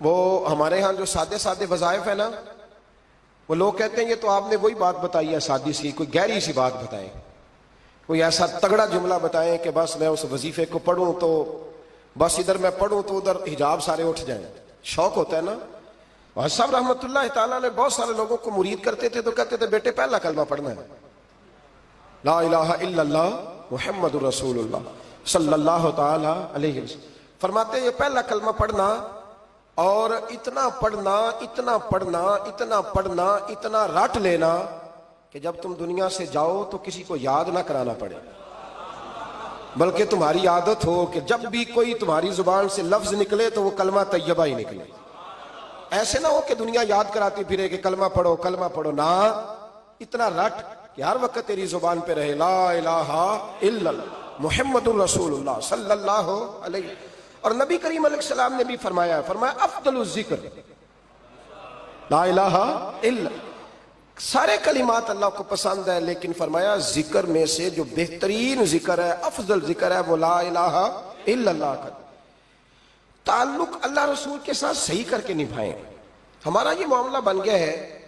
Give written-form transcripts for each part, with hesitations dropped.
وہ ہمارے ہاں جو سادے سادے وظائف ہے نا، وہ لوگ کہتے ہیں یہ تو آپ نے وہی بات بتائی ہے سادی سی، کوئی گہری سی بات بتائیں، کوئی ایسا تگڑا جملہ بتائیں کہ بس میں اس وظیفے کو پڑھوں تو بس ادھر میں پڑھوں تو ادھر حجاب سارے اٹھ جائیں۔ شوق ہوتا ہے نا۔ حضرت صاحب رحمۃ اللہ تعالیٰ نے بہت سارے لوگوں کو مرید کرتے تھے تو کہتے تھے بیٹے پہلا کلمہ پڑھنا ہے، لا الہ الا اللہ محمد الرسول اللہ صلی اللہ تعالی علیہ وسلم۔ فرماتے ہیں یہ پہلا کلمہ پڑھنا اور اتنا پڑھنا اتنا پڑھنا اتنا پڑھنا اتنا رٹ لینا کہ جب تم دنیا سے جاؤ تو کسی کو یاد نہ کرانا پڑے، بلکہ تمہاری عادت ہو کہ جب بھی کوئی تمہاری زبان سے لفظ نکلے تو وہ کلمہ طیبہ ہی نکلے۔ ایسے نہ ہو کہ دنیا یاد کراتی پھرے کہ کلمہ پڑھو نہ، اتنا رٹ کہ ہر وقت تیری زبان پہ رہے لا الہ الا اللہ محمد الرسول اللہ صلی اللہ علیہ وسلم۔ اور نبی کریم علیہ السلام نے بھی فرمایا افضل الذکر لا الہ الا اللہ۔ سارے کلمات اللہ کو پسند ہے، لیکن فرمایا ذکر میں سے جو بہترین ذکر ہے، افضل ذکر ہے، وہ لا الہ الا اللہ کا۔ تعلق اللہ رسول کے ساتھ صحیح کر کے نبھائیں۔ ہمارا یہ معاملہ بن گیا ہے،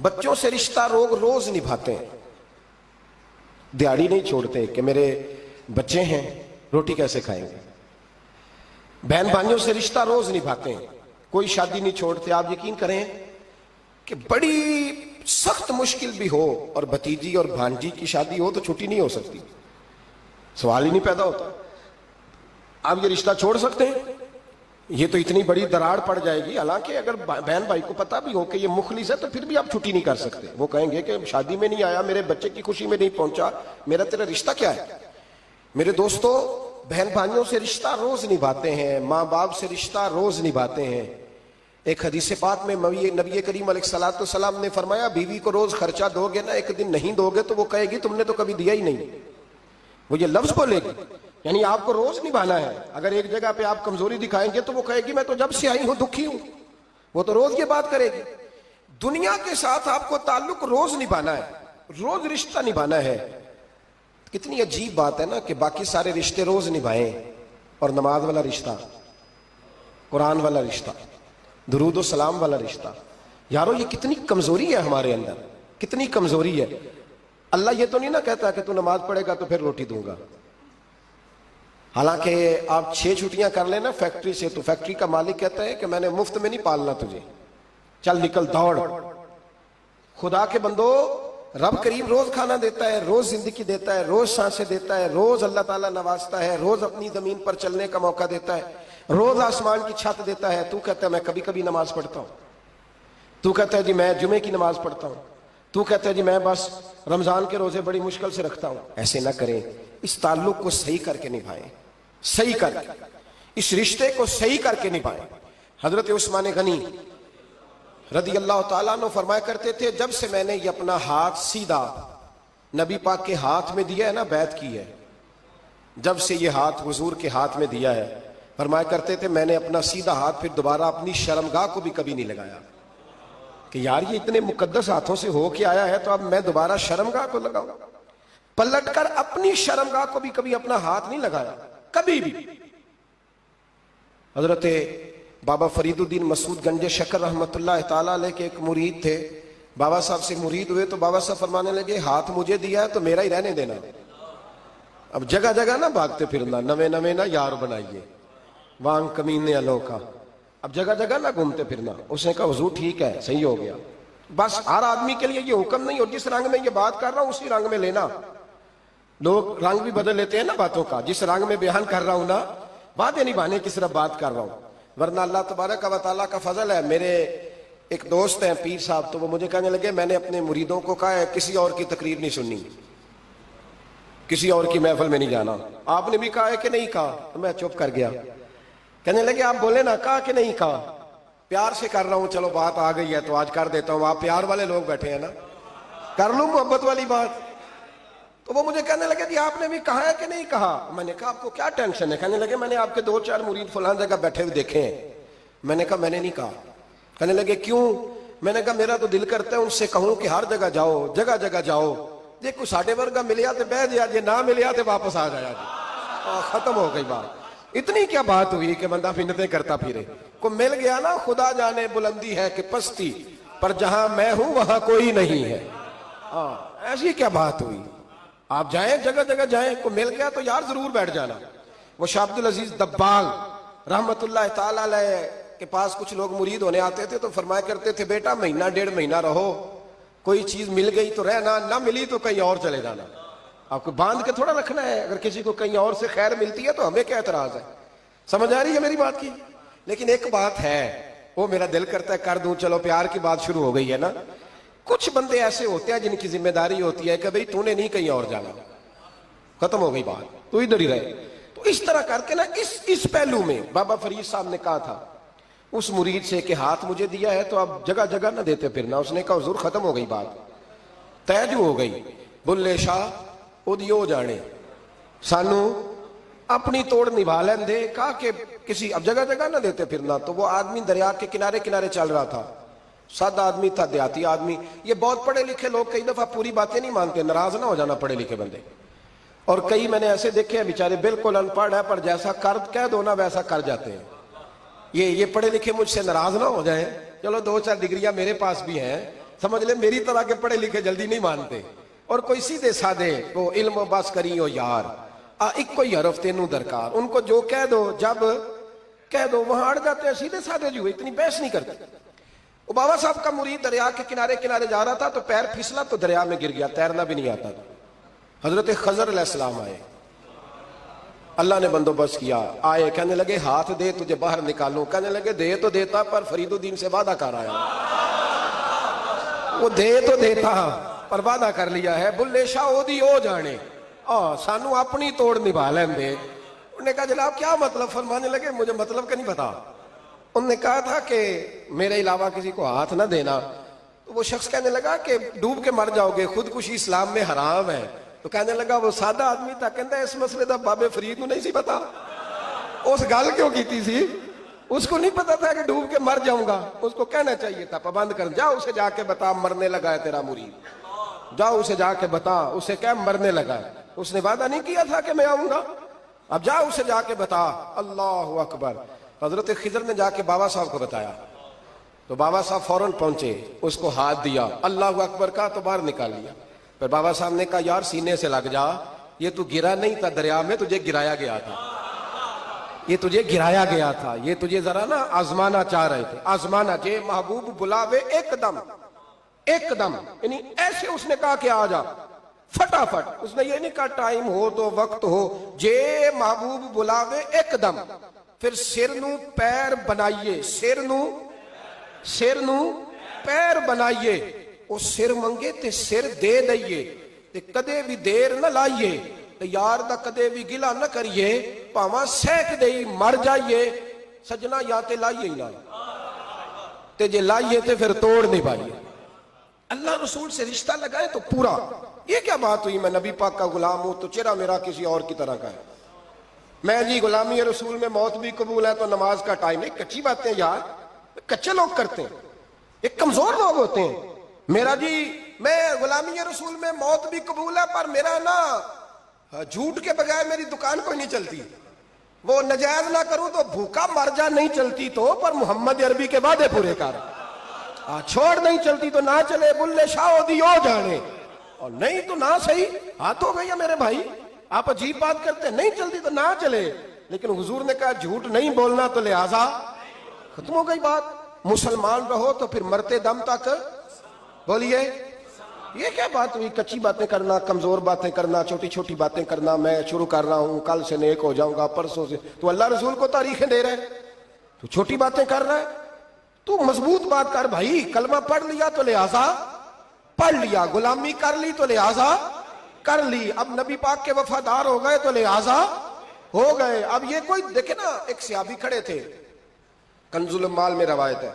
بچوں سے رشتہ روز نبھاتے ہیں، دیہڑی نہیں چھوڑتے کہ میرے بچے ہیں روٹی کیسے کھائیں گے۔ بہن بھائیوں سے رشتہ روز نبھاتے ہیں، کوئی شادی نہیں چھوڑتے۔ آپ یقین کریں کہ بڑی سخت مشکل بھی ہو اور بھتیجی اور بھانجی کی شادی ہو تو چھٹی نہیں ہو سکتی، سوال ہی نہیں پیدا ہوتا۔ آپ یہ رشتہ چھوڑ سکتے ہیں؟ یہ تو اتنی بڑی دراڑ پڑ جائے گی۔ حالانکہ اگر بہن بھائی کو پتا بھی ہو کہ یہ مخلص ہے تو پھر بھی آپ چھٹی نہیں کر سکتے۔ وہ کہیں گے کہ شادی میں نہیں آیا، میرے بچے کی خوشی میں نہیں پہنچا، میرا تیرا رشتہ کیا ہے؟ میرے دوستو، بہن بھائیوں سے رشتہ روز نبھاتے ہیں، ماں باپ سے رشتہ روز نبھاتے ہیں۔ ایک حدیث پاک میں نبی کریم علیہ الصلوۃ والسلام نے فرمایا بیوی کو روز خرچہ دو گے نا، ایک دن نہیں دو گے تو وہ کہے گی تم نے تو کبھی دیا ہی نہیں، وہ یہ لفظ بولے گی۔ یعنی آپ کو روز نبھانا ہے۔ اگر ایک جگہ پہ آپ کمزوری دکھائیں گے تو وہ کہے گی میں تو جب سے آئی ہوں دکھی ہوں، وہ تو روز یہ بات کرے گی۔ دنیا کے ساتھ آپ کو تعلق روز نبھانا ہے، روز رشتہ نبھانا ہے۔ کتنی عجیب بات ہے نا کہ باقی سارے رشتے روز نبھائیں اور نماز والا رشتہ، قرآن والا رشتہ، درود و سلام والا رشتہ۔ یارو یہ کتنی کمزوری ہے ہمارے اندر، کتنی کمزوری ہے۔ اللہ یہ تو نہیں نہ کہتا کہ تو نماز پڑھے گا تو پھر روٹی دوں گا۔ حالانکہ آپ 6 چھٹیاں کر لینا فیکٹری سے تو فیکٹری کا مالک کہتا ہے کہ میں نے مفت میں نہیں پالنا تجھے، چل نکل دوڑ۔ خدا کے بندو، رب کریم روز کھانا دیتا ہے، روز زندگی دیتا ہے، روز سانسیں دیتا ہے، روز اللہ تعالیٰ نوازتا ہے، روز اپنی زمین پر چلنے کا موقع دیتا ہے، روز آسمان کی چھت دیتا ہے۔ تو کہتا ہے میں کبھی کبھی نماز پڑھتا ہوں، تو کہتا ہے جی میں جمعے کی نماز پڑھتا ہوں، تو کہتا ہے جی میں بس رمضان کے روزے بڑی مشکل سے رکھتا ہوں۔ ایسے نہ کریں، اس تعلق کو صحیح کر کے نبھائیں، صحیح کر کے، اس رشتے کو صحیح کر کے نبھائیں۔ حضرت عثمان غنی رضی اللہ تعالیٰ عنہ فرمایا کرتے تھے جب سے میں نے یہ اپنا ہاتھ سیدھا نبی پاک کے ہاتھ میں دیا ہے نا، بیعت کی ہے، جب سے یہ ہاتھ حضور کے ہاتھ میں دیا ہے، فرمایا کرتے تھے میں نے اپنا سیدھا ہاتھ پھر دوبارہ اپنی شرمگاہ کو بھی کبھی نہیں لگایا کہ یار یہ اتنے مقدس ہاتھوں سے ہو کے آیا ہے تو اب میں دوبارہ شرمگاہ کو لگاؤں۔ پلٹ کر اپنی شرمگاہ کو بھی کبھی اپنا ہاتھ نہیں لگایا، کبھی بھی۔ حضرت بابا فرید الدین مسعود گنج شکر رحمۃ اللہ تعالیٰ علیہ کے ایک مرید تھے، بابا صاحب سے مرید ہوئے تو بابا صاحب فرمانے لگے ہاتھ مجھے دیا ہے تو میرا ہی رہنے دینا، اب جگہ جگہ نہ بھاگتے پھرنا، نوے نہ یار بنائیے وانگ کمینے الوکا، اب جگہ جگہ نہ گھومتے پھرنا۔ اس نے کہا حضور ٹھیک ہے، صحیح ہو گیا، بس ہر آدمی کے لیے یہ حکم نہیں، اور جس رنگ میں یہ بات کر رہا ہوں اسی رنگ میں لینا۔ لوگ رنگ بھی بدل لیتے ہیں نا باتوں کا، جس رنگ میں بیان کر رہا ہوں نا، وعدے نبھانے کی صرف بات کر رہا ہوں، ورنہ اللہ تبارک و تعالیٰ کا فضل ہے۔ میرے ایک دوست ہیں پیر صاحب، تو وہ مجھے کہنے لگے میں نے اپنے مریدوں کو کہا ہے کسی اور کی تقریر نہیں سننی، کسی اور کی محفل میں نہیں جانا۔ آپ نے بھی کہا ہے کہ نہیں کہا؟ تو میں چپ کر گیا۔ کہنے لگے آپ بولے نا، کہا کہ نہیں کہا؟ پیار سے کر رہا ہوں، چلو بات آ گئی ہے تو آج کر دیتا ہوں، آپ پیار والے لوگ بیٹھے ہیں نا، کر لوں محبت والی بات۔ تو وہ مجھے کہنے لگے جی آپ نے بھی کہا ہے کہ نہیں کہا؟ میں نے کہا آپ کو کیا ٹینشن ہے؟ کہنے لگے میں نے آپ کے 2-4 مرید فلان جگہ بیٹھے ہوئے دیکھے ہیں۔ میں نے کہا میں نے نہیں کہا۔ کہنے لگے کیوں؟ میں نے کہا میرا تو دل کرتا ہے ان سے کہوں کہ ہر جگہ جاؤ، جگہ جگہ جاؤ، دیکھو ساڈے ورگا ملیا تو بہ جیا، جی نہ ملیا تو واپس آ جایا جی، ختم ہو گئی بات۔ اتنی کیا بات ہوئی کہ بندہ منتیں کرتا پھرے. کو مل گیا نا خدا جانے بلندی ہے کہ پستی، پر جہاں میں ہوں وہاں کوئی نہیں ہے. ایسی کیا بات ہوئی. آپ جائیں جگہ جگہ جائیں، کو مل گیا تو یار ضرور بیٹھ جانا. وہ شاہ عبد العزیز دباغ رحمت اللہ تعالی علیہ کے پاس کچھ لوگ مرید ہونے آتے تھے تو فرمایا کرتے تھے بیٹا مہینہ ڈیڑھ مہینہ رہو، کوئی چیز مل گئی تو رہنا، نہ ملی تو کہیں اور چلے جانا. آپ کو باندھ کے تھوڑا رکھنا ہے. اگر کسی کو کہیں اور سے خیر ملتی ہے تو ہمیں کیا اعتراض ہے. سمجھ آ رہی ہے میری بات کی. لیکن ایک بات ہے وہ میرا دل کرتا ہے کر دوں، چلو پیار کی بات شروع ہو گئی ہے نا. کچھ بندے ایسے ہوتے ہیں جن کی ذمہ داری ہوتی ہے کہ بھئی تو نے نہیں کہیں اور جانا، ختم ہو گئی بات، تو ادھر ہی رہے. تو اس طرح کر کے نا اس پہلو میں بابا فرید صاحب نے کہا تھا اس مرید سے کہ ہاتھ مجھے دیا ہے تو اب جگہ جگہ نہ دیتے پھرنا. اس نے کہا حضور ختم ہو گئی بات، طے جو ہو گئی. بلے شاہ او جانے سانو اپنی توڑ نبھا لین دے. کہا کہ کسی اب جگہ جگہ نہ دیتے پھرنا. تو وہ آدمی دریا کے کنارے کنارے چل رہا تھا، سادہ آدمی تھا، دیہاتی آدمی. یہ بہت پڑھے لکھے لوگ کئی دفعہ پوری باتیں نہیں مانتے، ناراض نہ ہو جانا پڑھے لکھے بندے. اور کئی میں نے ایسے دیکھے ہیں بیچارے بالکل ان پڑھ ہے پر جیسا کر کہہ دو نا ویسا کر جاتے ہیں. یہ پڑھے لکھے مجھ سے ناراض نہ ہو جائیں. چلو 2-4 ڈگریاں میرے پاس بھی ہیں، سمجھ لیں میری طرح کے پڑھے لکھے جلدی نہیں مانتے. اور کوئی سیدھے سادے وہ علم بس کری ہو یار ایک کوئی حرف تینوں درکار، ان کو جو کہہ دو جب کہہ دو وہاں اڑ جاتے ہیں. سیدھے سادے جو اتنی بحث نہیں کرتے. وہ بابا صاحب کا مرید دریا کے کنارے کنارے جا رہا تھا تو پیر پھسلا تو دریا میں گر گیا، تیرنا بھی نہیں آتا تھا. حضرت خضر علیہ السلام آئے، اللہ نے بندوبست کیا. آئے کہنے لگے ہاتھ دے تجھے باہر نکالوں. کہنے لگے دے تو دیتا پر فرید الدین سے وعدہ کر آیا. وہ دے تو دیتا پر وعدہ کر لیا ہے. بلے شاہ او جانے سانو اپنی توڑ نبھا لین دے. انہوں نے کہا جناب کیا مطلب؟ فرمانے لگے مجھے مطلب کا نہیں پتا. انہوں نے کہا تھا کہ میرے علاوہ کسی کو ہاتھ نہ دینا. تو وہ شخص کہنے لگا کہ ڈوب کے مر جاؤ گے، خودکشی اسلام میں حرام ہے. تو کہنے لگا وہ سادہ آدمی تھا، کہتا ہے اس مسئلے دا بابے فرید نو نہیں سی پتا. اس گل کیوں کیتی سی؟ اس کو نہیں پتا تھا کہ ڈوب کے مر جاؤں گا. اس کو کہنا چاہیے تھا پابند کر جا اسے جا کے بتا مرنے لگا ہے تیرا مرید. جاؤ اسے جا کے بتا، اسے کہہ مرنے لگا ہے. اس نے وعدہ نہیں کیا تھا کہ میں آؤں گا. اب جا اسے جا کے بتا. اللہ اکبر. حضرت خضر نے جا کے بابا صاحب کو بتایا تو بابا صاحب فوراً پہنچے، اس کو ہاتھ دیا، اللہ اکبر کہا تو باہر نکال لیا. پھر بابا صاحب نے کہا یار سینے سے لگ جا، یہ تو گرا نہیں تھا دریا میں، تجھے گرایا گیا تھا. یہ تجھے گرایا گیا تھا، یہ تجھے ذرا نا آزمانا چاہ رہے تھے. آزمانا جے محبوب بلاوے ایک دم یعنی ایسے اس نے کہا کہ آ جا فٹافٹ. اس نے یہ نہیں کہا ٹائم ہو تو وقت ہو. جے محبوب بلاوے ایک دم. پھر سر نو پیر بنائیے، سر نو پیر بنائیے. وہ سر منگے تے سر دے دئیے تے کدے بھی دیر نہ لائیے تے یار دا کدے بھی گلا نہ کریے، پاواں سیک دئی مر جائیے. سجنا یا تے لائیے ہی نہ تے جے لائیے تے پھر توڑ نہیں پائیے. اللہ رسول سے رشتہ لگائے تو پورا. یہ کیا بات ہوئی میں نبی پاک کا غلام ہوں تو چہرہ میرا کسی اور کی طرح کا ہے. میں جی غلامی رسول میں موت بھی قبول ہے تو نماز کا ٹائم نہیں. کچی باتیں یار کچے لوگ کرتے ہیں، ایک کمزور لوگ ہوتے ہیں. میرا جی میں غلامی رسول میں موت بھی قبول ہے پر میرا نا جھوٹ کے بغیر میری دکان کوئی نہیں چلتی. وہ نجائز نہ کروں تو بھوکا مر جا نہیں چلتی تو، پر محمد عربی کے وعدے پورے کر. چھوڑ نہیں چلتی تو نہ چلے. بلے شاہ ہو جانے اور نہیں تو نہ صحیح. ہاتھ ہو گئی ہے میرے بھائی. آپ عجیب بات کرتے ہیں، نہیں چلتی تو نہ چلے. لیکن حضور نے کہا جھوٹ نہیں بولنا تو لہذا ختم ہو گئی بات. مسلمان رہو تو پھر مرتے دم تک بولیے. یہ کیا بات ہوئی؟ کچی باتیں کرنا، کمزور باتیں کرنا، چھوٹی چھوٹی باتیں کرنا. میں شروع کر رہا ہوں، کل سے نیک ہو جاؤں گا، پرسوں سے. تو اللہ رسول کو تاریخیں دے رہے، تو چھوٹی باتیں کر رہا ہے. تو مضبوط بات کر بھائی. کلمہ پڑھ لیا تو لہذا پڑھ لیا، غلامی کر لی تو لہذا کر لی. اب نبی پاک کے وفادار ہو گئے تو لہذا ہو گئے. اب یہ کوئی دیکھے نا، ایک صحابی کھڑے تھے، کنز المال میں روایت ہے،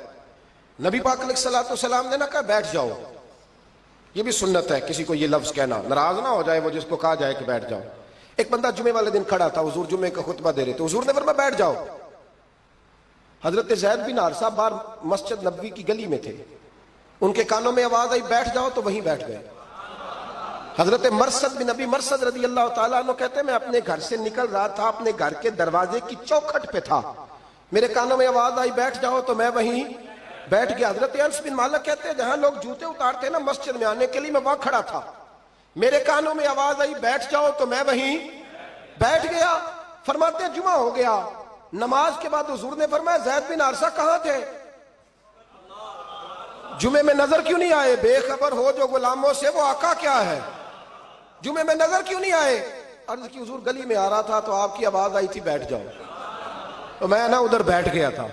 نبی پاک علیہ الصلوۃ والسلام نے نہ کہا بیٹھ جاؤ. یہ بھی سنت ہے کسی کو یہ لفظ کہنا، ناراض نہ ہو جائے وہ جس کو کہا جائے کہ بیٹھ جاؤ. ایک بندہ جمعے والے دن کھڑا تھا، حضور جمعے کا خطبہ دے رہے تھے. حضور نے فرمایا بیٹھ جاؤ. حضرت زید بن حارثہ باہر مسجد نبوی کی گلی میں تھے، ان کے کانوں میں آواز آئی بیٹھ جاؤ تو وہیں بیٹھ گئے. حضرت مرثد بن نبی مرثد رضی اللہ تعالیٰ عنہ کہتے ہیں میں اپنے گھر سے نکل رہا تھا، اپنے گھر کے دروازے کی چوکھٹ پہ تھا، میرے کانوں میں آواز آئی بیٹھ جاؤ تو میں وہیں بیٹھ گیا۔ حضرت انس بن مالک کہتے ہیں جہاں لوگ جوتے اتارتے ہیں نا مسجد میں آنے کے لیے، میں وہاں کھڑا تھا، میرے کانوں میں آواز آئی بیٹھ جاؤ تو میں وہیں بیٹھ گیا۔ فرماتے ہیں جمعہ ہو گیا، نماز کے بعد حضور نے فرمایا زید بن حارثہ کہاں تھے؟ جمعے میں نظر کیوں نہیں آئے؟ بے خبر ہو جو غلاموں سے وہ آقا کیا ہے، جمعے میں نظر کیوں نہیں آئے؟ عرض کی حضور گلی میں آ رہا تھا تو آپ کی آواز آئی تھی بیٹھ جاؤ، تو میں نا ادھر بیٹھ گیا تھا،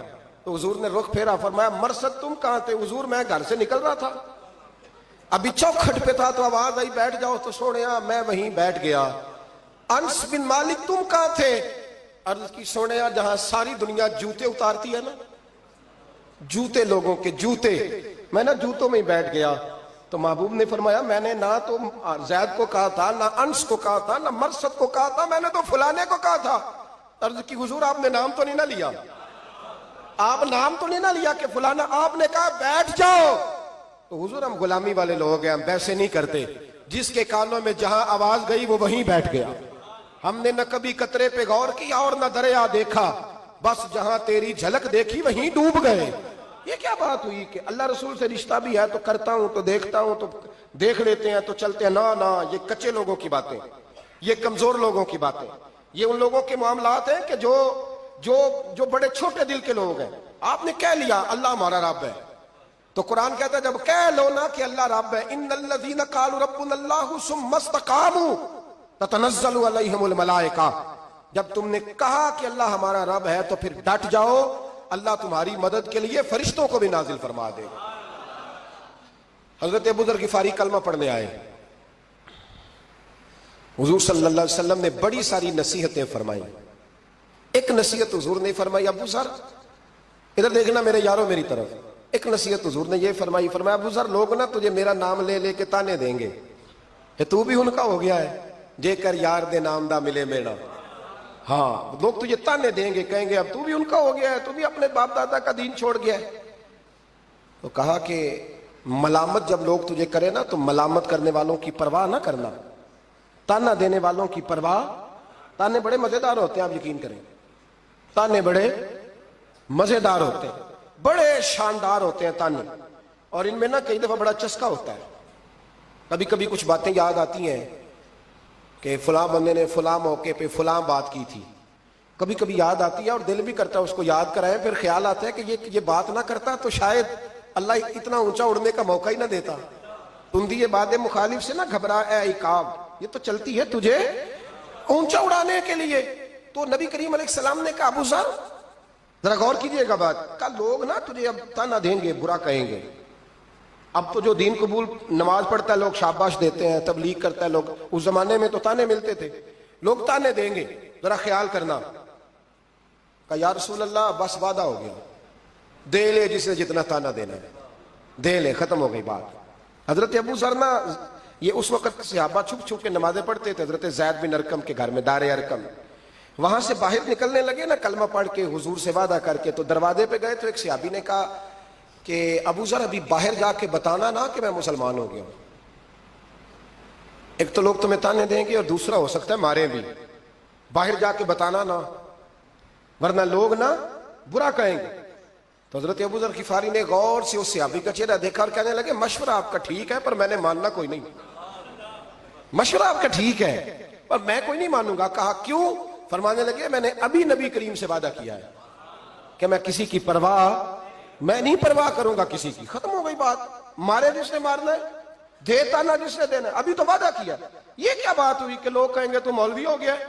تو حضور نے رخ پھیرا، فرمایا مرثد تم کہاں تھے؟ حضور میں گھر سے نکل رہا تھا، ابھی چوکھٹ پہ تھا تو آواز آئی بیٹھ جاؤ تو سونیا میں وہیں بیٹھ گیا۔ انس بن مالک تم کہاں تھے؟ عرض کی سونیا جہاں ساری دنیا جوتے اتارتی ہے نا، جوتے لوگوں کے جوتے، میں نا جوتوں میں ہی بیٹھ گیا۔ تو محبوب نے فرمایا میں نے نہ تو زید کو کہا تھا، نہ انس کو کہا تھا، نہ مرثد کو کہا تھا، میں نے تو فلانے کو کہا تھا۔ عرض کی حضور آپ نے نام تو نہیں نہ لیا، آپ نام تو نہیں نہ لیا کہ فلانا، آپ نے کہا بیٹھ جاؤ۔ تو حضور ہم غلامی والے لوگ ہیں، ہم ویسے نہیں کرتے، جس کے کانوں میں جہاں آواز گئی وہ وہیں بیٹھ گیا۔ ہم نے نہ کبھی قطرے پہ غور کیا اور نہ دریا دیکھا، بس جہاں تیری جھلک دیکھی وہیں ڈوب گئے۔ یہ کیا بات ہوئی کہ اللہ رسول سے رشتہ بھی ہے تو کرتا ہوں تو دیکھتا ہوں تو دیکھ لیتے ہیں تو چلتے ہیں؟ نہ نہ، یہ کچے لوگوں کی باتیں، یہ کمزور لوگوں کی باتیں، یہ ان لوگوں کے معاملات ہیں کہ جو بڑے چھوٹے دل کے لوگ ہیں۔ آپ نے کہہ لیا اللہ ہمارا رب ہے، تو قرآن کہتا ہے جب کہہ لو نا کہ اللہ رب ہے، ان الذین قالوا ربنا اللہ ثم استقاموا تتنزل علیہم الملائکہ، جب تم نے کہا کہ اللہ ہمارا رب ہے تو پھر ڈٹ جاؤ، اللہ تمہاری مدد کے لیے فرشتوں کو بھی نازل فرما دے گا۔ حضرت ابو ذر غفاری کلمہ پڑھنے آئے، حضور صلی اللہ علیہ وسلم نے بڑی ساری نصیحتیں فرمائی۔ ایک نصیحت حضور نے فرمائی، ابو ذر ادھر دیکھنا میرے یاروں میری طرف، ایک نصیحت حضور نے یہ فرمائی، فرمایا ابو ذر لوگ نا تجھے میرا نام لے لے کے تانے دیں گے کہ تو بھی ان کا ہو گیا ہے، جے کر یار دے نام دا ملے میرا۔ ہاں لوگ تجھے تانے دیں گے، کہیں گے اب تو بھی ان کا ہو گیا ہے، تو بھی اپنے باپ دادا کا دین چھوڑ گیا ہے۔ تو کہا کہ ملامت جب لوگ تجھے کرے نا تو ملامت کرنے والوں کی پرواہ نہ کرنا، تانا دینے والوں کی پرواہ، تانے بڑے مزیدار ہوتے ہیں، آپ یقین کریں، تانے بڑے مزیدار ہوتے ہیں، بڑے شاندار ہوتے ہیں تانے، اور ان میں نا کئی دفعہ بڑا چسکا ہوتا ہے۔ کبھی کبھی کچھ باتیں یاد آتی ہیں کہ فلاں بندے نے فلاں موقع پہ فلاں بات کی تھی، کبھی کبھی یاد آتی ہے اور دل بھی کرتا ہے اس کو یاد کرائیں، پھر خیال آتا ہے کہ یہ بات نہ کرتا تو شاید اللہ اتنا اونچا اڑنے کا موقع ہی نہ دیتا۔ تندی یہ بات مخالف سے نہ گھبرا اے عقاب، یہ تو چلتی ہے تجھے اونچا اڑانے کے لیے۔ تو نبی کریم علیہ السلام نے کہا ابو ذر ذرا غور کیجئے گا بات کا، لوگ نا تجھے اب تانا دیں گے، برا کہیں گے۔ اب تو جو دین قبول نماز پڑھتا ہے لوگ شاباش دیتے ہیں، تبلیغ کرتا ہے لوگ، اس زمانے میں تو تانے ملتے تھے، لوگ تانے دیں گے، ذرا خیال کرنا۔ کہا یا رسول اللہ بس وعدہ ہو گیا، دے لے جس نے جتنا تانا دینا ہے، دے لے، ختم ہو گئی بات۔ حضرت ابو ذر نا یہ اس وقت صحابہ چھپ چھپ کے نمازیں پڑھتے تھے، حضرت زید بن ارقم کے گھر میں، دار ارقم، وہاں سے باہر نکلنے لگے نا کلمہ پڑھ کے حضور سے وعدہ کر کے، تو دروازے پہ گئے تو ایک صحابی نے کہا کہ ابو ذر ابھی باہر جا کے بتانا نا کہ میں مسلمان ہو گیا ہوں، ایک تو لوگ تمہیں تانے دیں گے اور دوسرا ہو سکتا ہے مارے بھی، باہر جا کے بتانا نا ورنہ لوگ نا برا کہیں گے۔ تو حضرت ابو ذر غفاری نے غور سے اس صحابی کا چہرہ دیکھا اور کہنے لگے مشورہ آپ کا ٹھیک ہے پر میں نے ماننا کوئی نہیں، مشورہ آپ کا ٹھیک ہے پر میں کوئی نہیں مانوں گا۔ کہا کیوں؟ فرمانے لگے میں نے ابھی نبی کریم سے وعدہ کیا ہے کہ میں کسی کی پرواہ، میں نہیں پرواہ کروں گا کسی کی، ختم ہو گئی بات، مارے جس نے مارنا ہے، دیتا نہ جس نے دینا ہے، ابھی تو وعدہ کیا۔ یہ کیا بات ہوئی کہ لوگ کہیں گے تو مولوی ہو گیا ہے،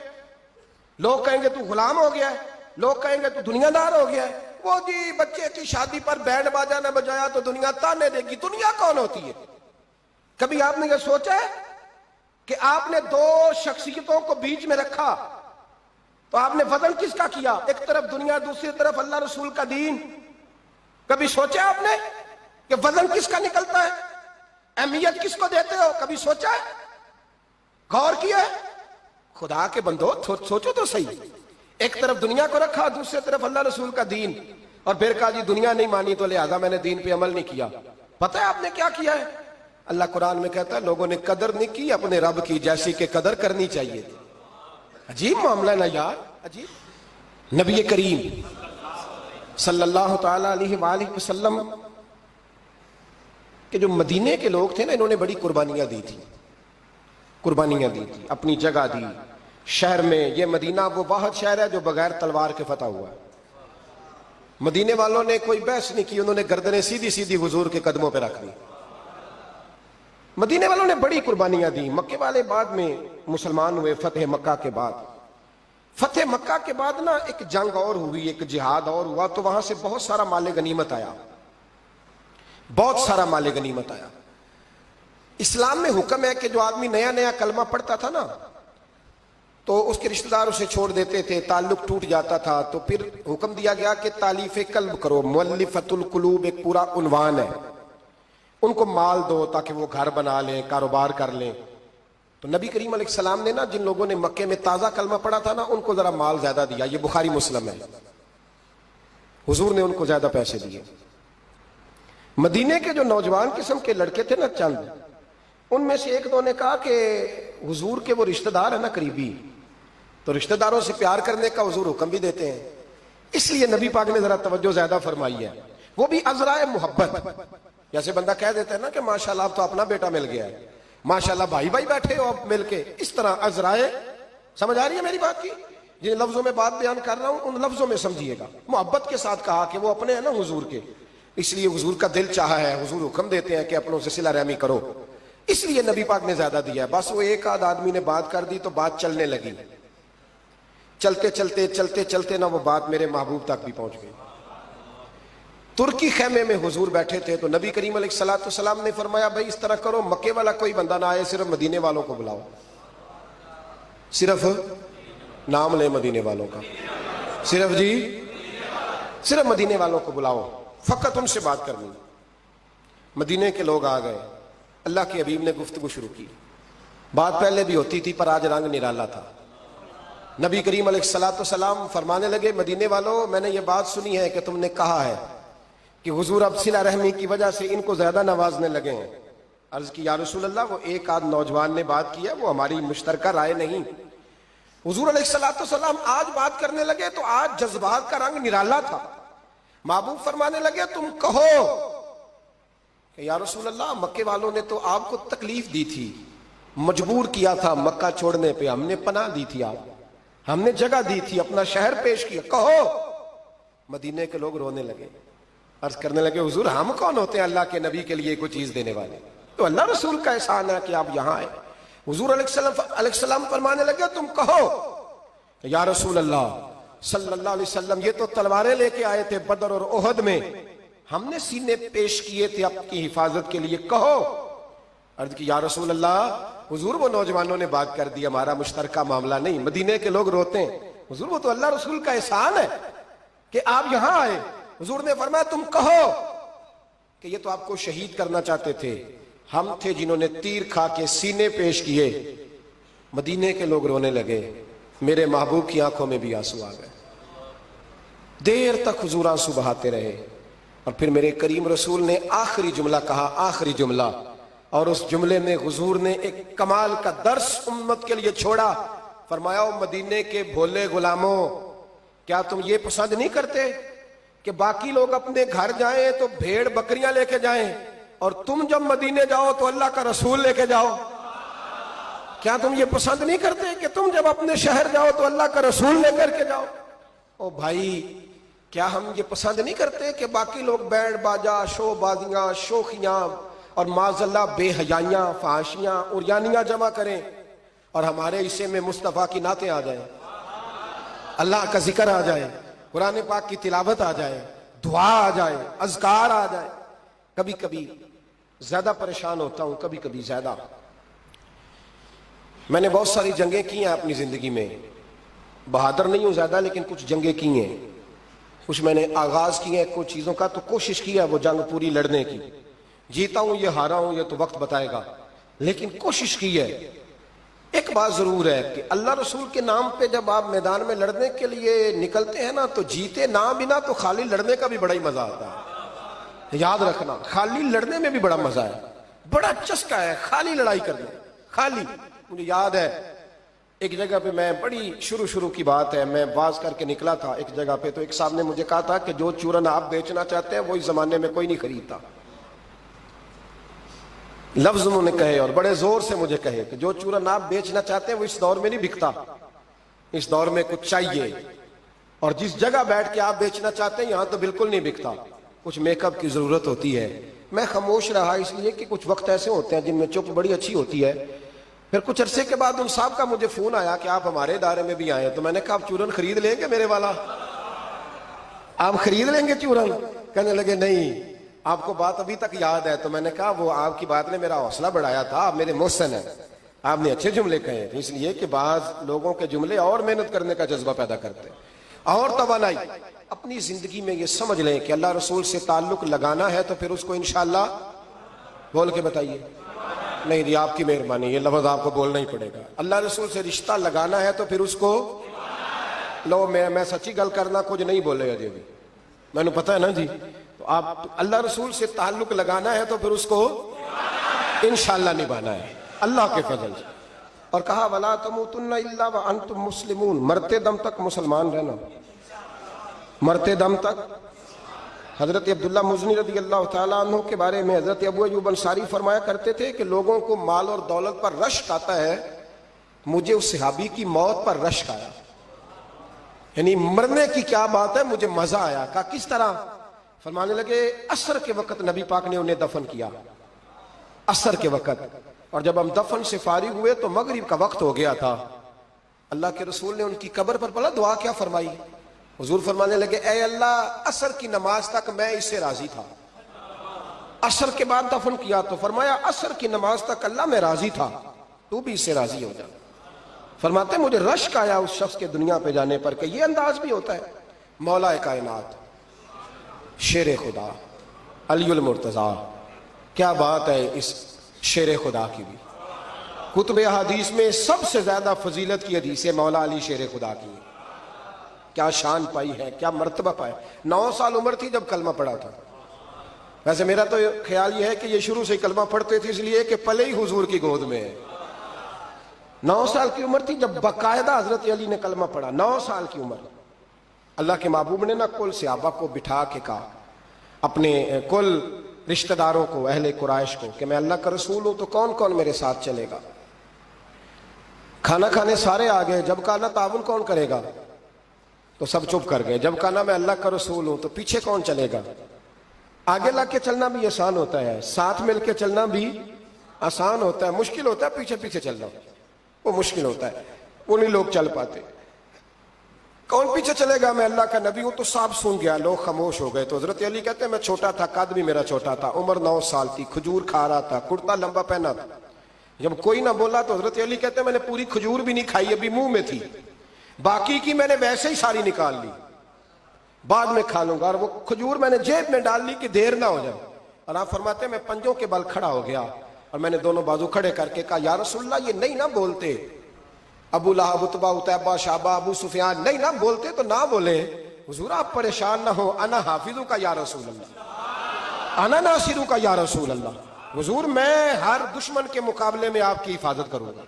لوگ کہیں گے تو غلام ہو گیا ہے، لوگ کہیں گے تو دنیا دار ہو گیا ہے، وہ جی بچے کی شادی پر بینڈ باجا نہ بجایا تو دنیا تانے دے گی۔ دنیا کون ہوتی ہے؟ کبھی آپ نے یہ سوچا ہے کہ آپ نے دو شخصیتوں کو بیچ میں رکھا تو آپ نے وزن کس کا کیا؟ ایک طرف دنیا، دوسری طرف اللہ رسول کا دین۔ کبھی سوچا آپ نے کہ وزن کس کا نکلتا ہے، اہمیت کس کو دیتے ہو؟ کبھی سوچا ہے، غور کیا ہے؟ خدا کے بندو سوچو تو صحیح، ایک طرف دنیا کو رکھا، دوسری طرف اللہ رسول کا دین، اور پھر کہا جی دنیا نہیں مانی تو لہذا میں نے دین پہ عمل نہیں کیا۔ پتہ ہے آپ نے کیا کیا ہے؟ اللہ قرآن میں کہتا ہے لوگوں نے قدر نہیں کی اپنے رب کی جیسی کہ قدر کرنی چاہیے تھی. عجیب معاملہ ہے نا یار, عجیب. نبی کریم صلی اللہ تعالی علیہ وآلہ وسلم کہ جو مدینے کے لوگ تھے نا, انہوں نے بڑی قربانیاں دی تھی, اپنی جگہ دی شہر میں. یہ مدینہ وہ واحد شہر ہے جو بغیر تلوار کے فتح ہوا ہے. مدینے والوں نے کوئی بحث نہیں کی, انہوں نے گردنیں سیدھی سیدھی حضور کے قدموں پہ رکھ دی. مدینے والوں نے بڑی قربانیاں دی. مکے والے بعد میں مسلمان ہوئے فتح مکہ کے بعد. فتح مکہ کے بعد نا ایک جنگ اور ہوئی, ایک جہاد اور ہوا, تو وہاں سے بہت سارا مال غنیمت آیا, بہت سارا مال غنیمت آیا. اسلام میں حکم ہے کہ جو آدمی نیا نیا کلمہ پڑھتا تھا نا تو اس کے رشتہ دار اسے چھوڑ دیتے تھے, تعلق ٹوٹ جاتا تھا. تو پھر حکم دیا گیا کہ تالیف قلب کرو. مؤلفۃ القلوب ایک پورا عنوان ہے, ان کو مال دو تاکہ وہ گھر بنا لیں, کاروبار کر لیں. تو نبی کریم علیہ السلام نے نا جن لوگوں نے مکے میں تازہ کلمہ پڑھا تھا نا ان کو ذرا مال زیادہ دیا. یہ بخاری مسلم ہے, حضور نے ان کو زیادہ پیسے دیے. مدینے کے جو نوجوان قسم کے لڑکے تھے نا چند, ان میں سے ایک دو نے کہا کہ حضور کے وہ رشتہ دار ہیں نا قریبی, تو رشتہ داروں سے پیار کرنے کا حضور حکم بھی دیتے ہیں, اس لیے نبی پاک نے ذرا توجہ زیادہ فرمائی ہے. وہ بھی عذرائے محبت. جیسے بندہ کہہ دیتا ہے نا کہ ماشاءاللہ اب تو اپنا بیٹا مل گیا ہے, ماشاءاللہ بھائی بھائی بیٹھے ہو اب مل کے, اس طرح عذرائے. سمجھ آ رہی ہے میری بات کی؟ جن لفظوں میں بات بیان کر رہا ہوں ان لفظوں میں سمجھیے گا. محبت کے ساتھ کہا کہ وہ اپنے ہیں نا حضور کے, اس لیے حضور کا دل چاہا ہے, حضور حکم دیتے ہیں کہ اپنوں سے صلہ رحمی کرو, اس لیے نبی پاک نے زیادہ دیا ہے. بس وہ ایک آدھ آدمی نے بات کر دی تو بات چلنے لگی. چلتے چلتے چلتے چلتے نا وہ بات میرے محبوب تک بھی پہنچ گئی. ترکی خیمے میں حضور بیٹھے تھے تو نبی کریم علیہ السلام نے فرمایا بھائی اس طرح کرو, مکے والا کوئی بندہ نہ آئے, صرف مدینے والوں کو بلاؤ. صرف نام لے مدینے والوں کا, صرف مدینے والوں کو بلاؤ, فقط ان سے بات کرنی. مدینے کے لوگ آ گئے. اللہ کے حبیب نے گفتگو شروع کی. بات پہلے بھی ہوتی تھی پر آج رنگ نرالا تھا. نبی کریم علیہ السلام فرمانے لگے مدینے والوں, میں نے یہ بات سنی ہے کہ تم نے کہا ہے کہ حضور اب صلہ رحمی کی وجہ سے ان کو زیادہ نوازنے لگے ہیں. عرض کی یا رسول اللہ, وہ ایک آدھ نوجوان نے بات کی ہے, وہ ہماری مشترکہ رائے نہیں. حضور علیہ السلام آج بات کرنے لگے تو آج جذبات کا رنگ نرالا تھا. محبوب فرمانے لگے تم کہو کہ یا رسول اللہ مکے والوں نے تو آپ کو تکلیف دی تھی, مجبور کیا تھا مکہ چھوڑنے پہ, ہم نے پناہ دی تھی, آپ ہم نے جگہ دی تھی, اپنا شہر پیش کیا, کہو. مدینے کے لوگ رونے لگے, عرض کرنے لگے حضور ہم کون ہوتے ہیں اللہ کے نبی کے لیے کوئی چیز دینے والے, تو اللہ رسول کا احسان ہے کہ آپ یہاں آئے. حضور علیہ السلام فرمانے لگے تم کہو کہ یا رسول اللہ صلی اللہ علیہ وسلم یہ تو تلواریں لے کے آئے تھے بدر اور احد میں, ہم نے سینے پیش کیے تھے آپ کی حفاظت کے لیے, کہو. عرض کی یا رسول اللہ حضور وہ نوجوانوں نے بات کر دی, ہمارا مشترکہ معاملہ نہیں. مدینے کے لوگ روتے ہیں, حضور وہ تو اللہ رسول کا احسان ہے کہ آپ یہاں آئے. حضور نے فرمایا تم کہو کہ یہ تو آپ کو شہید کرنا چاہتے تھے, ہم تھے جنہوں نے تیر کھا کے سینے پیش کیے. مدینے کے لوگ رونے لگے, میرے محبوب کی آنکھوں میں بھی آنسو آ گئے. دیر تک حضور آنسو بہاتے رہے اور پھر میرے کریم رسول نے آخری جملہ کہا, آخری جملہ, اور اس جملے میں حضور نے ایک کمال کا درس امت کے لیے چھوڑا. فرمایا مدینے کے بھولے غلاموں, کیا تم یہ پسند نہیں کرتے کہ باقی لوگ اپنے گھر جائیں تو بھیڑ بکریاں لے کے جائیں اور تم جب مدینے جاؤ تو اللہ کا رسول لے کے جاؤ؟ کیا تم یہ پسند نہیں کرتے کہ تم جب اپنے شہر جاؤ تو اللہ کا رسول لے کر کے جاؤ؟ او بھائی, کیا ہم یہ پسند نہیں کرتے کہ باقی لوگ بینڈ باجا, شو بازیاں, شوخیاں اور معاذ اللہ بے حیائیاں, فحاشیاں اور یانیاں جمع کریں اور ہمارے حصے میں مصطفیٰ کی نعتیں آ جائیں, اللہ کا ذکر آ جائے, قرآن پاک کی تلاوت آ جائے, دعا آ جائے, اذکار آ جائے. کبھی کبھی زیادہ پریشان ہوتا ہوں, کبھی کبھی زیادہ. میں نے بہت ساری جنگیں کی ہیں اپنی زندگی میں, بہادر نہیں ہوں زیادہ لیکن کچھ جنگیں کی ہیں, کچھ میں نے آغاز کیے ہیں کچھ چیزوں کا, تو کوشش کی ہے وہ جنگ پوری لڑنے کی. جیتا ہوں یہ ہارا ہوں یہ تو وقت بتائے گا, لیکن کوشش کی ہے. ایک بات ضرور ہے کہ اللہ رسول کے نام پہ جب آپ میدان میں لڑنے کے لیے نکلتے ہیں نا تو جیتے نہ بنا تو خالی لڑنے کا بھی بڑا ہی مزہ آتا ہے. یاد رکھنا, خالی لڑنے میں بھی بڑا مزہ ہے. بڑا چسکا ہے خالی لڑائی کرنے، خالی. مجھے یاد ہے ایک جگہ پہ، میں بڑی شروع کی بات ہے، میں باز کر کے نکلا تھا ایک جگہ پہ، تو ایک صاحب نے مجھے کہا تھا کہ جو چورن آپ بیچنا چاہتے ہیں وہ اس زمانے میں کوئی نہیں خریدتا. لفظ انہوں نے کہے اور بڑے زور سے مجھے کہے کہ جو چورن آپ بیچنا چاہتے ہیں وہ اس دور میں نہیں بکتا، اس دور میں کچھ چاہیے، اور جس جگہ بیٹھ کے آپ بیچنا چاہتے ہیں یہاں تو بالکل نہیں بکتا، کچھ میک اپ کی ضرورت ہوتی ہے. میں خاموش رہا اس لیے کہ کچھ وقت ایسے ہوتے ہیں جن میں چپ بڑی اچھی ہوتی ہے. پھر کچھ عرصے کے بعد ان صاحب کا مجھے فون آیا کہ آپ ہمارے ادارے میں بھی آئے. تو میں نے کہا آپ چورن خرید لیں گے میرے والا، آپ خرید لیں گے چورن؟ کہنے لگے نہیں، آپ کو بات ابھی تک یاد ہے. تو میں نے کہا وہ آپ کی بات نے میرا حوصلہ بڑھایا تھا، آپ میرے محسن ہیں، آپ نے اچھے جملے کہے، اس لیے کہ بعض لوگوں کے جملے اور محنت کرنے کا جذبہ پیدا کرتے اور توانائی. اپنی زندگی میں یہ سمجھ لیں کہ اللہ رسول سے تعلق لگانا ہے تو پھر اس کو انشاءاللہ بول کے بتائیے. نہیں جی آپ کی مہربانی، یہ لفظ آپ کو بولنا ہی پڑے گا. اللہ رسول سے رشتہ لگانا ہے تو پھر اس کو لو. میں سچی گل کرنا کچھ نہیں بولے گا جی، میں نے پتا ہے نا جی. تو آپ اللہ رسول سے تعلق لگانا ہے تو پھر اس کو انشاءاللہ نبھانا ہے اللہ کے فضل سے. اور کہا وَلَا تَمُوتُنَّ إِلَّا وَأَنْتُمْ مُسْلِمُونَ، مرتے دم تک مسلمان رہنا، مرتے دم تک. حضرت عبداللہ مزنی رضی اللہ تعالیٰ عنہ کے بارے میں حضرت ابو ایوب انصاری فرمایا کرتے تھے کہ لوگوں کو مال اور دولت پر رشک آتا ہے، مجھے اس صحابی کی موت پر رشک آیا، یعنی مرنے کی کیا بات ہے، مجھے مزہ آیا. کہا کس طرح؟ فرمانے لگے عصر کے وقت نبی پاک نے انہیں دفن کیا، عصر کے وقت، اور جب ہم دفن سے فارغ ہوئے تو مغرب کا وقت ہو گیا تھا. اللہ کے رسول نے ان کی قبر پر بڑا دعا کیا فرمائی. حضور فرمانے لگے اے اللہ عصر کی نماز تک میں اس سے راضی تھا، عصر کے بعد دفن کیا تو فرمایا عصر کی نماز تک اللہ میں راضی تھا، تو بھی اس سے راضی ہو جا. فرماتے مجھے رشک آیا اس شخص کے دنیا پہ جانے پر کہ یہ انداز بھی ہوتا ہے. مولا کائنات، شیر خدا، علی المرتضیٰ، کیا بات ہے اس شیر خدا کی بھی. کتب حدیث میں سب سے زیادہ فضیلت کی حدیث ہے مولا علی شیر خدا کی. کیا شان پائی ہے، کیا مرتبہ پایا. 9 سال عمر تھی جب کلمہ پڑھا تھا. ویسے میرا تو خیال یہ ہے کہ یہ شروع سے کلمہ پڑھتے تھے اس لیے کہ پلے ہی حضور کی گود میں ہے. 9 سال کی عمر تھی جب باقاعدہ حضرت علی نے کلمہ پڑھا. 9 سال کی عمر. اللہ کے محبوب نے نہ کل صحابہ کو بٹھا کے کہا، اپنے کل رشتہ داروں کو، اہل قریش کو، کہ میں اللہ کا رسول ہوں تو کون کون میرے ساتھ چلے گا. کھانا کھانے سارے آ گئے. جب کہا تعاون کون کرے گا تو سب چپ کر گئے. جب کہا میں اللہ کا رسول ہوں تو پیچھے کون چلے گا. آگے لگ کے چلنا بھی آسان ہوتا ہے، ساتھ مل کے چلنا بھی آسان ہوتا ہے، مشکل ہوتا ہے پیچھے پیچھے چلنا، وہ مشکل ہوتا ہے، وہ نہیں لوگ چل پاتے. کون پیچھے چلے گا، میں اللہ کا نبی ہوں. تو صاحب سن گیا، لوگ خاموش ہو گئے. تو حضرت علی کہتے ہیں میں چھوٹا تھا، قد بھی میرا چھوٹا تھا، عمر 9 سال تھی، کھجور کھا رہا تھا، کرتا لمبا پہنا تھا. جب کوئی نہ بولا تو حضرت علی کہتے ہیں میں نے پوری کھجور بھی نہیں کھائی، ابھی منہ میں تھی، باقی کی میں نے ویسے ہی ساری نکال لی، بعد میں کھا لوں گا. اور وہ کھجور میں نے جیب میں ڈال لی کہ دیر نہ ہو جائے. اور آپ فرماتے ہیں میں پنجوں کے بل کھڑا ہو گیا اور میں نے دونوں بازو کھڑے کر کے کہا یا رسول اللہ یہ نہیں نہ بولتے، ابو لہب، عتبہ، عتیبہ، شعبہ، ابو سفیان نہیں نہ بولتے تو نہ بولے. حضور آپ پریشان نہ ہو، انا حافظوں کا یا رسول اللہ، انا ناصروں کا یا رسول اللہ. حضور میں ہر دشمن کے مقابلے میں آپ کی حفاظت کروں گا،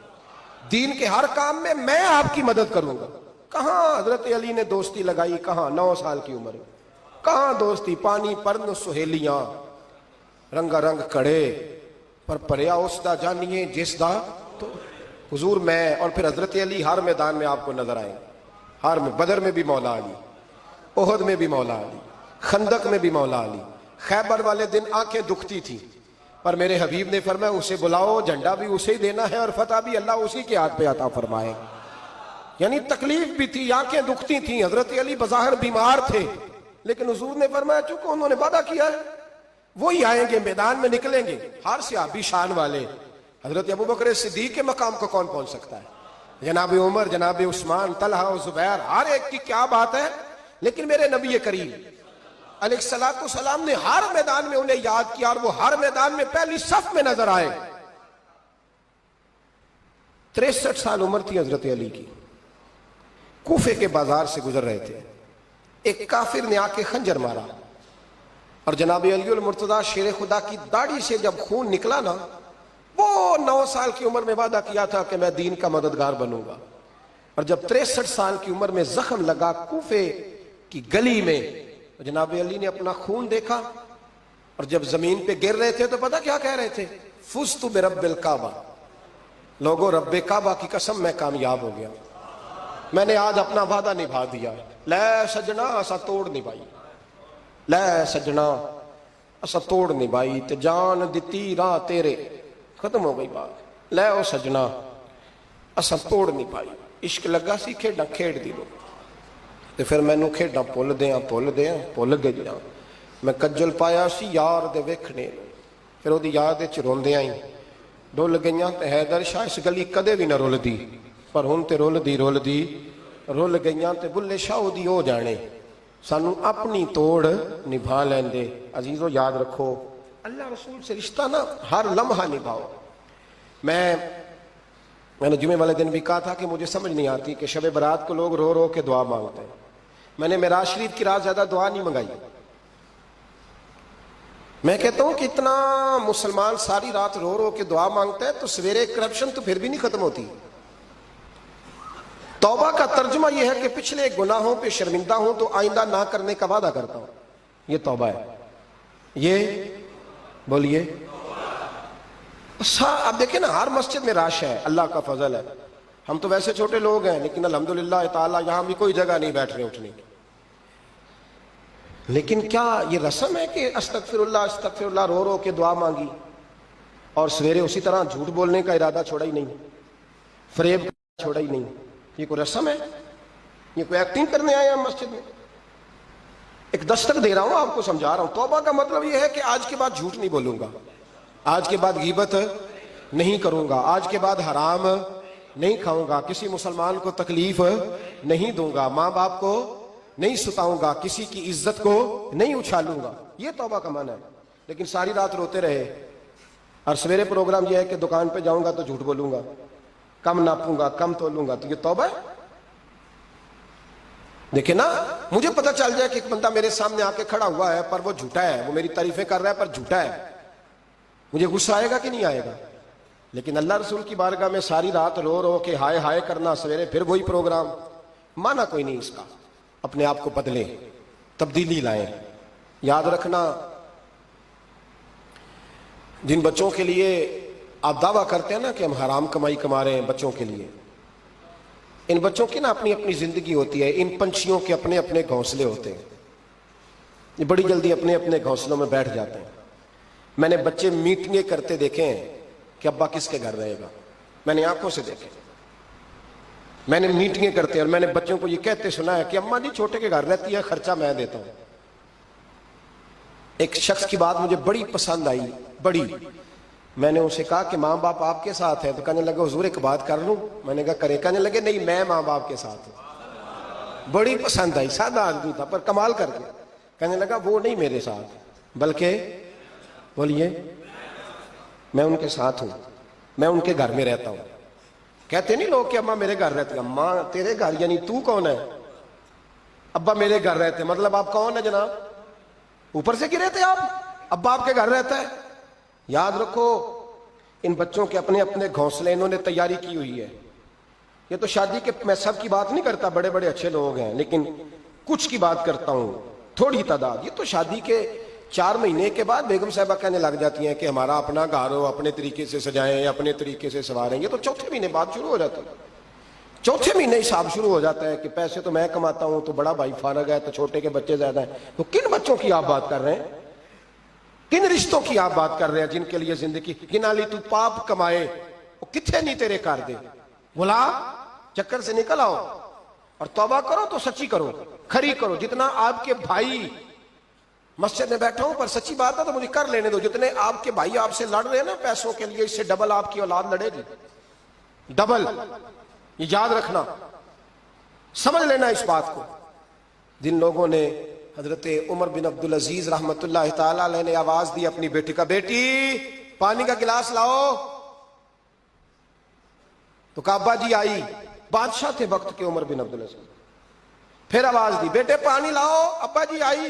دین کے ہر کام میں آپ کی مدد کروں گا. کہاں حضرت علی نے دوستی لگائی، کہاں 9 سال کی عمر، کہاں دوستی. پانی پرن سہیلیاں رنگا رنگ کڑے پر پریا اس دا جانیے جس دا. تو حضور میں اور پھر حضرت علی ہر میدان میں آپ کو نظر آئیں. ہر میں، بدر میں بھی مولا علی، احد میں بھی مولا علی، خندق میں بھی مولا علی. خیبر والے دن آنکھیں دکھتی تھی پر میرے حبیب نے فرمایا اسے بلاؤ، جھنڈا بھی اسے ہی دینا ہے اور فتح بھی اللہ اسی کے ہاتھ پہ عطا فرمائے. یعنی تکلیف بھی تھی، آنکھیں دکھتی تھیں. حضرت علی بظاہر بیمار تھے لیکن حضور نے فرمایا چونکہ انہوں نے وعدہ کیا ہے وہی آئیں گے، میدان میں نکلیں گے. ہر صحابی شان والے. حضرت ابوبکر صدیق کے مقام کو کون پہنچ سکتا ہے، جناب عمر، جناب عثمان، طلحہ و زبیر، ہر ایک کی کیا بات ہے. لیکن میرے نبی کریم علیہ السلام نے ہر میدان میں انہیں یاد کیا اور وہ ہر میدان میں پہلی صف میں نظر آئے. 63 سال عمر تھی حضرت علی کی. کوفے کے بازار سے گزر رہے تھے، ایک کافر نے آ کے خنجر مارا اور جناب علی المرتضیٰ شیر خدا کی داڑھی سے جب خون نکلا نا، وہ 9 سال کی عمر میں وعدہ کیا تھا کہ میں دین کا مددگار بنوں گا، اور جب 63 سال کی عمر میں زخم لگا کوفے کی گلی میں، تو جناب علی نے اپنا خون دیکھا، اور جب زمین پہ گر رہے تھے تو پتہ کیا کہہ رہے تھے؟ فزت برب الکعبہ، لوگوں رب کعبہ کی قسم میں کامیاب ہو گیا، میں نے آج اپنا وعدہ نبھا دیا، لے سجنا اسا توڑ نبھائی، لے سجنا اسا توڑ نبھائی تے جان دتی راہ تیرے، ختم ہو گئی بات، لے او سجنا اسا توڑ نبھائی، عشق لگا سی کھیڈاں کھیڈ دی لو، تے پھر مینوں کھیڈاں بھول گئیاں، میں کجل پایا سی یار دے ویکھنے، پھر وہ یاد وچ روندیاں ہی ڈل گئیاں، تے حیدر شاہ اس گلی کدے بھی نہ رول دی، پر ہن تے رول گئیاں، تے بلے شاہ دی ہو جانے، سانو اپنی توڑ نبھا لیندے۔ عزیزو یاد رکھو، اللہ رسول سے رشتہ نا ہر لمحہ نبھاؤ۔ میں نے جمعے والے دن بھی کہا تھا کہ مجھے سمجھ نہیں آتی کہ شب برات کو لوگ رو رو کے دعا مانگتے ہیں، میں نے معراج شریف کی رات زیادہ دعا نہیں منگائی، میں کہتا ہوں کہ اتنا مسلمان ساری رات رو رو کے دعا مانگتا ہے تو سویرے کرپشن تو پھر بھی نہیں ختم ہوتی۔ توبہ کا ترجمہ یہ ہے کہ پچھلے گناہوں پہ شرمندہ ہوں تو آئندہ نہ کرنے کا وعدہ کرتا ہوں، یہ توبہ ہے، یہ بولیے۔ اب دیکھیں نا، ہر مسجد میں رش ہے، اللہ کا فضل ہے، ہم تو ویسے چھوٹے لوگ ہیں لیکن الحمدللہ تعالیٰ یہاں بھی کوئی جگہ نہیں بیٹھنے اٹھنے کی، لیکن کیا یہ رسم ہے کہ استغفر اللہ رو رو کے دعا مانگی اور سویرے اسی طرح جھوٹ بولنے کا ارادہ چھوڑا ہی نہیں، فریب چھوڑا ہی نہیں؟ یہ کوئی رسم ہے؟ یہ کوئی ایکٹنگ کرنے آئے ہیں مسجد میں؟ ایک دستک دے رہا ہوں، آپ کو سمجھا رہا ہوں۔ توبہ کا مطلب یہ ہے کہ آج کے بعد جھوٹ نہیں بولوں گا، آج کے بعد غیبت نہیں کروں گا، آج کے بعد حرام نہیں کھاؤں گا، کسی مسلمان کو تکلیف نہیں دوں گا، ماں باپ کو نہیں ستاؤں گا، کسی کی عزت کو نہیں اچھالوں گا، یہ توبہ کا معنی ہے۔ لیکن ساری رات روتے رہے اور سویرے پروگرام یہ ہے کہ دکان پہ جاؤں گا تو جھوٹ بولوں گا، کم ناپوں گا، کم تولوں گا، تو یہ توبہ ہے؟ دیکھیں نا، مجھے پتہ چل جائے کہ ایک بندہ میرے سامنے آ کے کھڑا ہوا ہے پر وہ جھوٹا ہے، وہ میری تعریفیں کر رہا ہے پر جھوٹا ہے، مجھے غصہ آئے گا کہ نہیں آئے گا؟ لیکن اللہ رسول کی بارگاہ میں ساری رات رو رو کے ہائے ہائے کرنا، سویرے پھر وہی پروگرام، مانا کوئی نہیں اس کا۔ اپنے آپ کو بدلیں، تبدیلی لائیں۔ یاد رکھنا، جن بچوں کے لیے آپ دعویٰ کرتے ہیں نا کہ ہم حرام کمائی کما رہے ہیں بچوں کے لیے، ان بچوں کی نا اپنی اپنی زندگی ہوتی ہے، ان پنچھیوں کے اپنے اپنے گھونسلے ہوتے ہیں، یہ بڑی جلدی اپنے اپنے گھونسلوں میں بیٹھ جاتے ہیں۔ میں نے بچے میٹنگیں کرتے دیکھے ہیں کہ ابا کس کے گھر رہے گا، میں نے آنکھوں سے دیکھے، میں نے میٹنگیں کرتے ہیں اور میں نے بچوں کو یہ کہتے سنا ہے کہ اماں جی چھوٹے کے گھر رہتی ہے، خرچہ میں دیتا ہوں۔ ایک شخص کی بات مجھے بڑی پسند آئی، بڑی، میں نے اسے کہا کہ ماں باپ آپ کے ساتھ ہے، تو کہنے لگا حضور ایک بات کر لوں؟ میں نے کہا کرے، کہنے لگے نہیں میں ماں باپ کے ساتھ ہوں۔ بڑی پسند آئی، سادہ آدمی تھا پر کمال کر کے کہنے لگا وہ نہیں میرے ساتھ بلکہ بولیے میں ان کے ساتھ ہوں، میں ان کے گھر میں رہتا ہوں۔ کہتے نہیں لوگ کہ اماں میرے گھر رہتے ہیں، اماں تیرے گھر یعنی تو کون ہے؟ ابا میرے گھر رہتے ہیں، مطلب آپ کون ہے جناب؟ اوپر سے گرے تھے آپ؟ ابا آپ کے گھر رہتا ہے؟ یاد رکھو، ان بچوں کے اپنے اپنے گھونسلے انہوں نے تیاری کی ہوئی ہے۔ یہ تو شادی کے، میں سب کی بات نہیں کرتا، بڑے بڑے اچھے لوگ ہیں، لیکن کچھ کی بات کرتا ہوں، تھوڑی تعداد۔ یہ تو شادی کے 4 مہینے کے بعد بیگم صاحبہ کہنے لگ جاتی ہیں کہ ہمارا اپنا گھر ہو، اپنے طریقے سے سجائیں، اپنے طریقے سے سنواریں۔ یہ تو چوتھے مہینے بعد شروع ہو جاتا ہے، چوتھے مہینے حساب شروع ہو جاتا ہے کہ پیسے تو میں کماتا ہوں، تو بڑا بھائی فارغ ہے، تو چھوٹے کے بچے زیادہ ہیں۔ تو کن بچوں کی آپ بات کر رہے ہیں؟ کن رشتوں کی آپ بات کر رہے ہیں جن کے لیے زندگی گنالی تو پاپ کمائے وہ کتنے نہیں تیرے کر دے؟ بلا چکر سے نکل آؤ اور توبہ کرو تو سچی کرو، کھری کرو۔ جتنا آپ کے بھائی، مسجد میں بیٹھا ہوں پر سچی بات ہے تو مجھے کر لینے دو، جتنے آپ کے بھائی آپ سے لڑ رہے ہیں نا پیسوں کے لیے، اس سے ڈبل آپ کی اولاد لڑے گی، ڈبل۔ یہ یاد رکھنا، سمجھ لینا اس بات کو۔ جن لوگوں نے، حضرت عمر بن عبدالعزیز رحمت اللہ تعالی علیہ نے آواز دی اپنی بیٹی کا، بیٹی پانی کا گلاس لاؤ، تو کہا ابا جی آئی، بادشاہ تھے وقت کے عمر بن عبدالعزیز۔ پھر آواز دی بیٹے پانی لاؤ، ابا جی آئی،